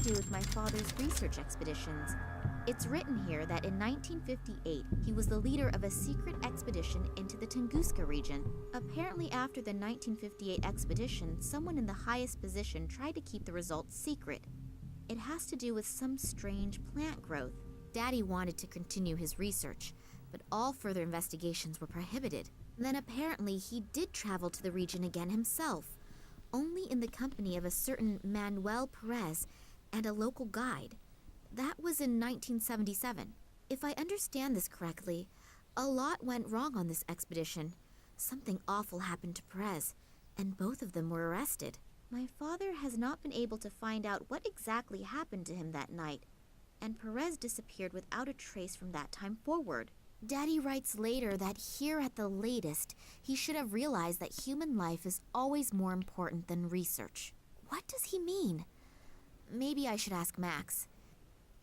do with my father's research expeditions. It's written here that in 1958, he was the leader of a secret expedition into the Tunguska region. Apparently, after the 1958 expedition, someone in the highest position tried to keep the results secret. It has to do with some strange plant growth. Daddy wanted to continue his research, but all further investigations were prohibited. Then apparently he did travel to the region again himself, only in the company of a certain Manuel Perez and a local guide. That was in 1977. If I understand this correctly, a lot went wrong on this expedition. Something awful happened to Perez, and both of them were arrested. My father has not been able to find out what exactly happened to him that night, and Perez disappeared without a trace from that time forward. Daddy writes later that here at the latest, he should have realized that human life is always more important than research. What does he mean? Maybe I should ask Max.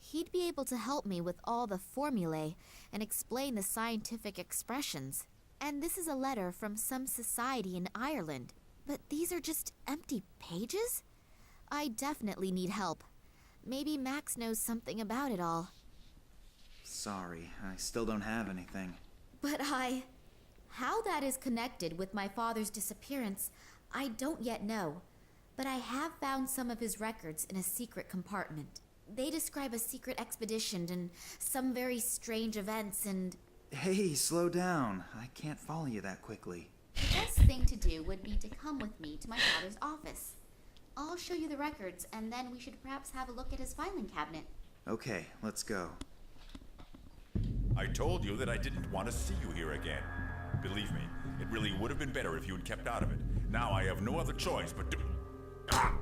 He'd be able to help me with all the formulae and explain the scientific expressions. And this is a letter from some society in Ireland. But these are just empty pages? I definitely need help. Maybe Max knows something about it all. Sorry, I still don't have anything. But how that is connected with my father's disappearance, I don't yet know. But I have found some of his records in a secret compartment. They describe a secret expedition and some very strange events and... Hey, slow down. I can't follow you that quickly. The best thing to do would be to come with me to my father's office. I'll show you the records, and then we should perhaps have a look at his filing cabinet. Okay, let's go. I told you that I didn't want to see you here again. Believe me, it really would have been better if you had kept out of it. Now I have no other choice but to... Ah!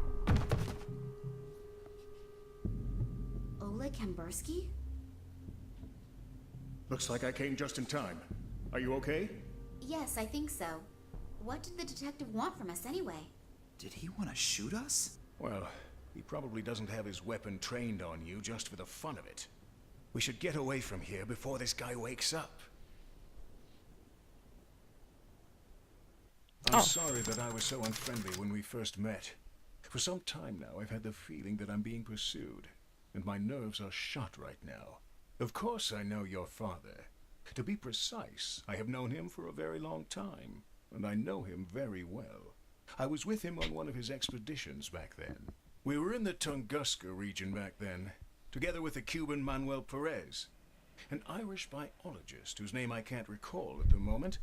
Ola Kambersky? Looks like I came just in time. Are you okay? Yes, I think so. What did the detective want from us anyway? Did he want to shoot us? Well, he probably doesn't have his weapon trained on you just for the fun of it. We should get away from here before this guy wakes up. I'm sorry that I was so unfriendly when we first met. For some time now, I've had the feeling that I'm being pursued, and my nerves are shot right now. Of course I know your father. To be precise, I have known him for a very long time, and I know him very well. I was with him on one of his expeditions back then. We were in the Tunguska region back then, together with the Cuban Manuel Perez, an Irish biologist whose name I can't recall at the moment,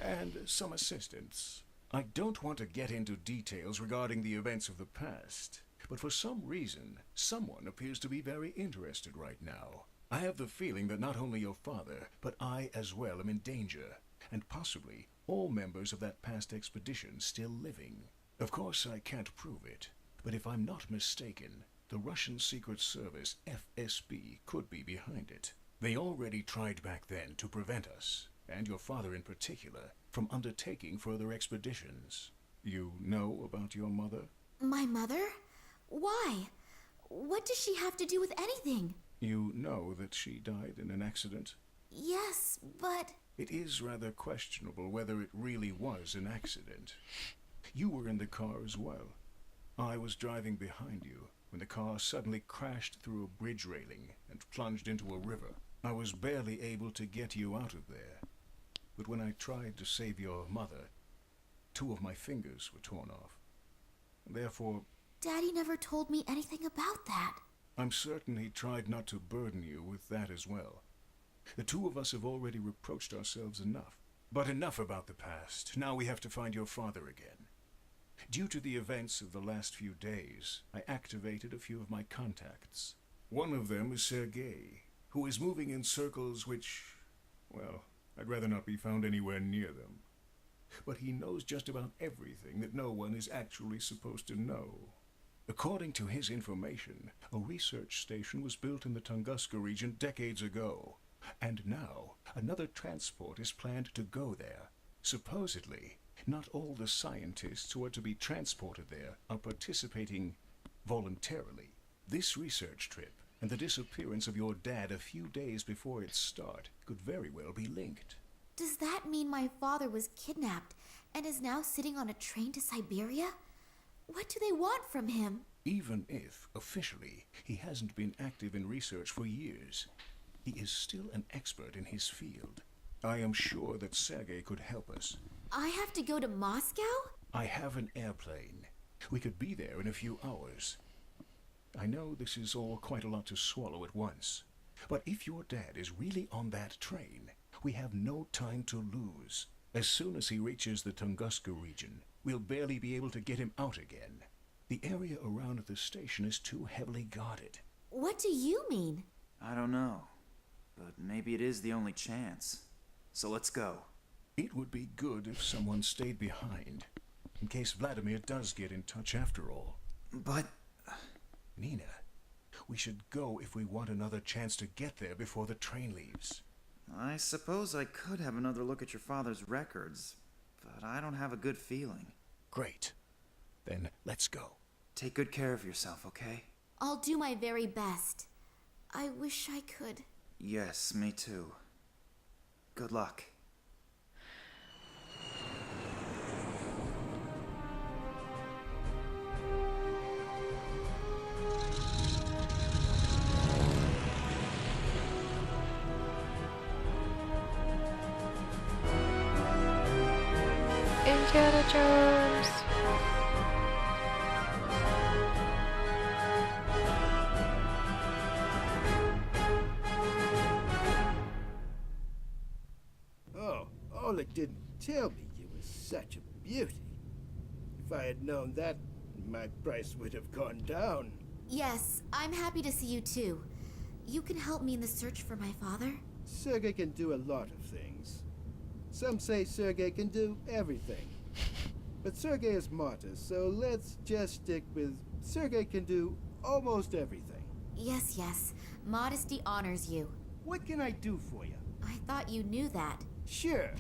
and some assistants. I don't want to get into details regarding the events of the past, but for some reason, someone appears to be very interested right now. I have the feeling that not only your father, but I as well am in danger, and possibly all members of that past expedition still living. Of course, I can't prove it, but if I'm not mistaken, the Russian Secret Service, FSB, could be behind it. They already tried back then to prevent us, and your father in particular, from undertaking further expeditions. You know about your mother? My mother? Why? What does she have to do with anything? You know that she died in an accident? Yes, but... It is rather questionable whether it really was an accident. You were in the car as well. I was driving behind you when the car suddenly crashed through a bridge railing and plunged into a river. I was barely able to get you out of there. But when I tried to save your mother, 2 of my fingers were torn off. Therefore... Daddy never told me anything about that. I'm certain he tried not to burden you with that as well. The 2 of us have already reproached ourselves enough. But enough about the past. Now we have to find your father again. Due to the events of the last few days, I activated a few of my contacts. One of them is Sergei, who is moving in circles which, well, I'd rather not be found anywhere near them. But he knows just about everything that no one is actually supposed to know. According to his information, a research station was built in the Tunguska region decades ago, and now another transport is planned to go there. Supposedly, not all the scientists who are to be transported there are participating voluntarily. This research trip and the disappearance of your dad a few days before its start could very well be linked. Does that mean my father was kidnapped and is now sitting on a train to Siberia? What do they want from him? Even if, officially, he hasn't been active in research for years, he is still an expert in his field. I am sure that Sergei could help us. I have to go to Moscow? I have an airplane. We could be there in a few hours. I know this is all quite a lot to swallow at once, but if your dad is really on that train, we have no time to lose. As soon as he reaches the Tunguska region, we'll barely be able to get him out again. The area around the station is too heavily guarded. What do you mean? I don't know, but maybe it is the only chance. So let's go. It would be good if someone stayed behind, in case Vladimir does get in touch after all. But... Nina, we should go if we want another chance to get there before the train leaves. I suppose I could have another look at your father's records, but I don't have a good feeling. Great. Then let's go. Take good care of yourself, okay? I'll do my very best. I wish I could. Yes, me too. Good luck. Indiana Jones. Oh, Oleg didn't tell me you were such a beauty. If I had known that, my price would have gone down. Yes, I'm happy to see you too. You can help me in the search for my father? Sergei can do a lot of things. Some say Sergei can do everything. But Sergei is martyr, so let's just stick with Sergei can do almost everything. Yes, yes. Modesty honors you. What can I do for you? I thought you knew that. Sure.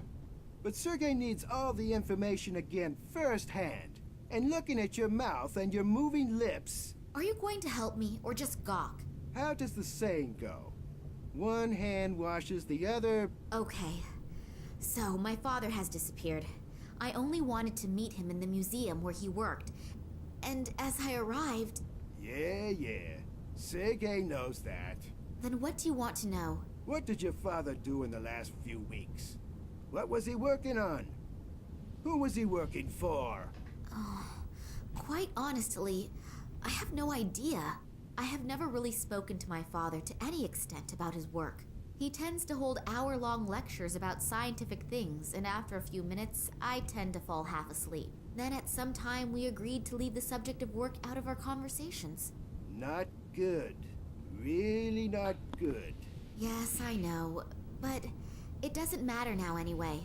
But Sergei needs all the information again firsthand. And looking at your mouth and your moving lips... Are you going to help me or just gawk? How does the saying go? One hand washes the other... Okay. So, my father has disappeared. I only wanted to meet him in the museum where he worked. And as I arrived... Yeah. Sergei knows that. Then what do you want to know? What did your father do in the last few weeks? What was he working on? Who was he working for? Oh, quite honestly, I have no idea. I have never really spoken to my father to any extent about his work. He tends to hold hour-long lectures about scientific things, and after a few minutes, I tend to fall half asleep. Then at some time, we agreed to leave the subject of work out of our conversations. Not good. Really not good. Yes, I know, but it doesn't matter now anyway.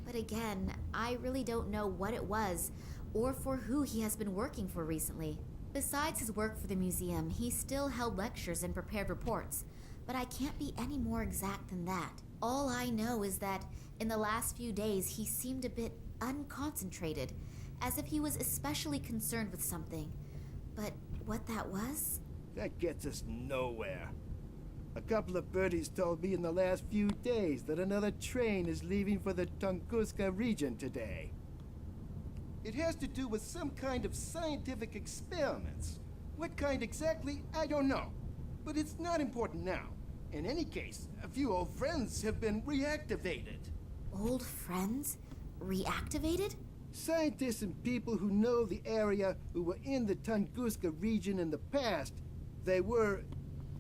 But again, I really don't know what it was, or for who he has been working for recently. Besides his work for the museum, he still held lectures and prepared reports, but I can't be any more exact than that. All I know is that in the last few days he seemed a bit unconcentrated, as if he was especially concerned with something. But what that was? That gets us nowhere. A couple of birdies told me in the last few days that another train is leaving for the Tunguska region today. It has to do with some kind of scientific experiments. What kind exactly, I don't know. But it's not important now. In any case, a few old friends have been reactivated. Old friends? Reactivated? Scientists and people who know the area who were in the Tunguska region in the past, they were,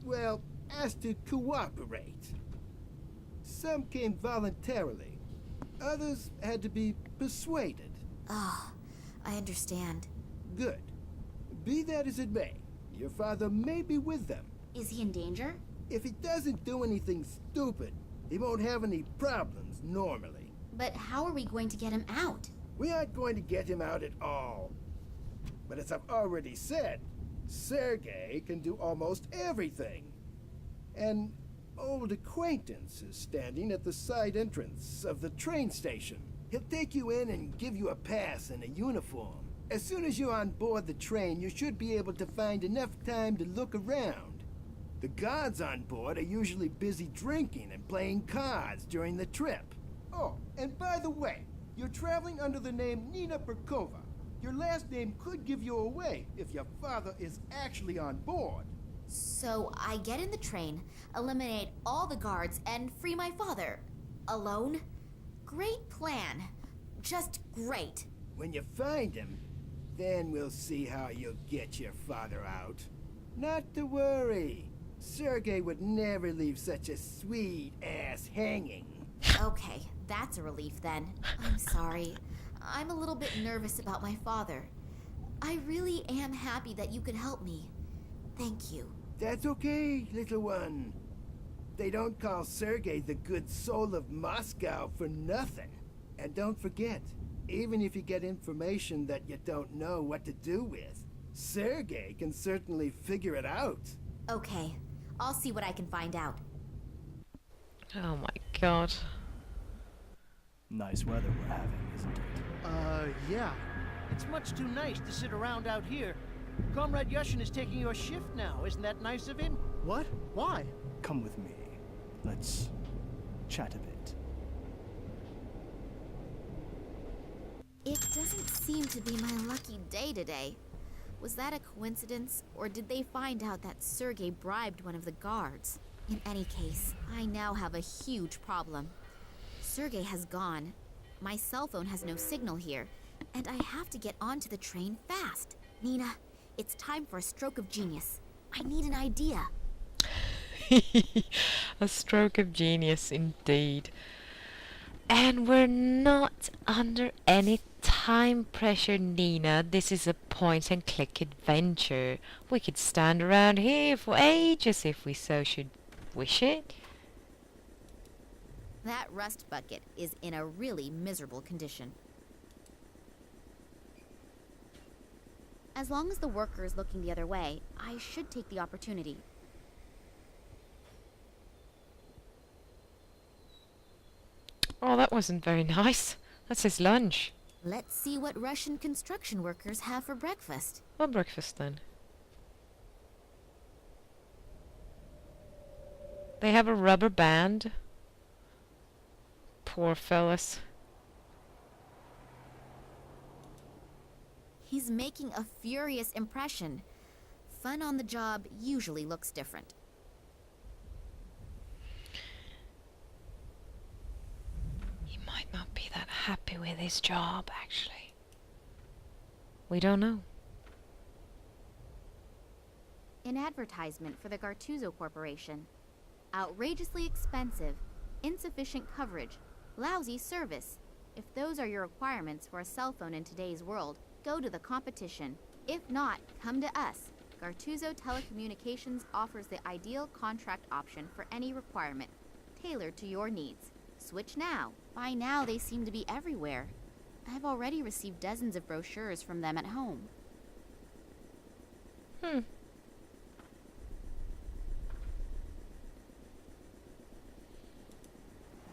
well, asked to cooperate. Some came voluntarily. Others had to be persuaded. Oh, I understand. Good. Be that as it may, your father may be with them. Is he in danger? If he doesn't do anything stupid, he won't have any problems normally. But how are we going to get him out? We aren't going to get him out at all. But as I've already said, Sergei can do almost everything. An old acquaintance is standing at the side entrance of the train station. He'll take you in and give you a pass and a uniform. As soon as you're on board the train, you should be able to find enough time to look around. The guards on board are usually busy drinking and playing cards during the trip. Oh, and by the way, you're traveling under the name Nina Perkova. Your last name could give you away if your father is actually on board. So I get in the train, eliminate all the guards, and free my father. Alone? Great plan. Just great. When you find him, then we'll see how you'll get your father out. Not to worry. Sergei would never leave such a sweet ass hanging. Okay, that's a relief then. I'm sorry. I'm a little bit nervous about my father. I really am happy that you could help me. Thank you. That's okay, little one. They don't call Sergei the good soul of Moscow for nothing. And don't forget, even if you get information that you don't know what to do with, Sergei can certainly figure it out. Okay, I'll see what I can find out. Oh my god. Nice weather we're having, isn't it? Yeah. It's much too nice to sit around out here. Comrade Yushin is taking your shift now. Isn't that nice of him? What? Why? Come with me. Let's chat a bit. It doesn't seem to be my lucky day today. Was that a coincidence, or did they find out that Sergei bribed one of the guards? In any case, I now have a huge problem. Sergei has gone. My cell phone has no signal here, and I have to get onto the train fast. Nina, it's time for a stroke of genius. I need an idea. A stroke of genius indeed. And we're not under any time pressure, Nina. This is a point and click adventure. We could stand around here for ages if we so should wish it. That rust bucket is in a really miserable condition. As long as the worker is looking the other way, I should take the opportunity. Oh, that wasn't very nice. That's his lunch. Let's see what Russian construction workers have for breakfast. What breakfast then? They have a rubber band. Poor fellas. He's making a furious impression. Fun on the job usually looks different. He might not be that happy with his job, actually. We don't know. An advertisement for the Gartuzzo Corporation. Outrageously expensive, insufficient coverage, lousy service. If those are your requirements for a cell phone in today's world, go to the competition. If not, come to us. Gartuzzo Telecommunications offers the ideal contract option for any requirement, tailored to your needs. Switch now. By now, they seem to be everywhere. I've already received dozens of brochures from them at home.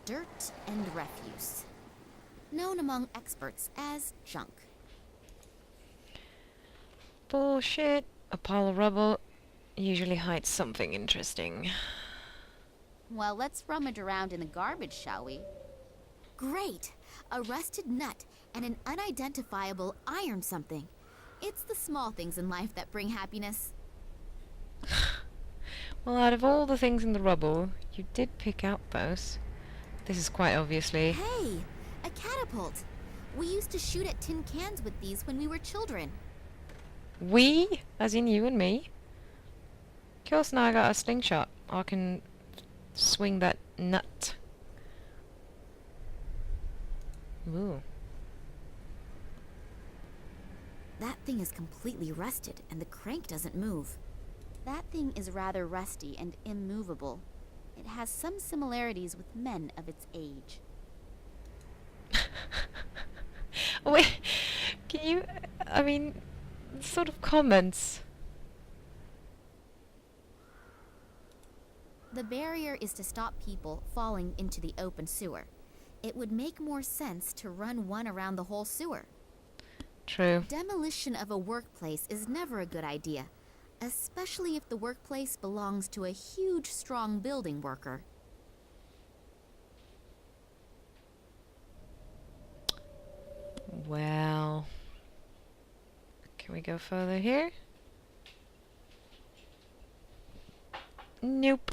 Dirt and refuse. Known among experts as junk. Bullshit. A pile of rubble usually hides something interesting. Well, let's rummage around in the garbage, shall we? Great! A rusted nut and an unidentifiable iron something. It's the small things in life that bring happiness. Well, out of all the things in the rubble, you did pick out those. This is quite obviously... Hey! A catapult! We used to shoot at tin cans with these when we were children. We? As in you and me? Of course, now I got a slingshot. I can swing that nut. Ooh. That thing is completely rusted, and the crank doesn't move. That thing is rather rusty and immovable. It has some similarities with men of its age. Wait, can you... I mean, sort of comments. The barrier is to stop people falling into the open sewer. It would make more sense to run one around the whole sewer. True. Demolition of a workplace is never a good idea, especially if the workplace belongs to a huge, strong building worker. Well... Can we go further here? Nope.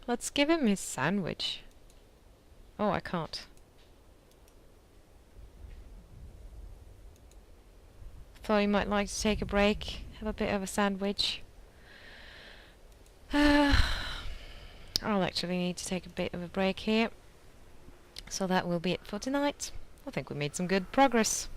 Let's give him his sandwich. Oh, I can't. Thought he might like to take a break, have a bit of a sandwich. I'll actually need to take a bit of a break here. So that will be it for tonight. I think we made some good progress.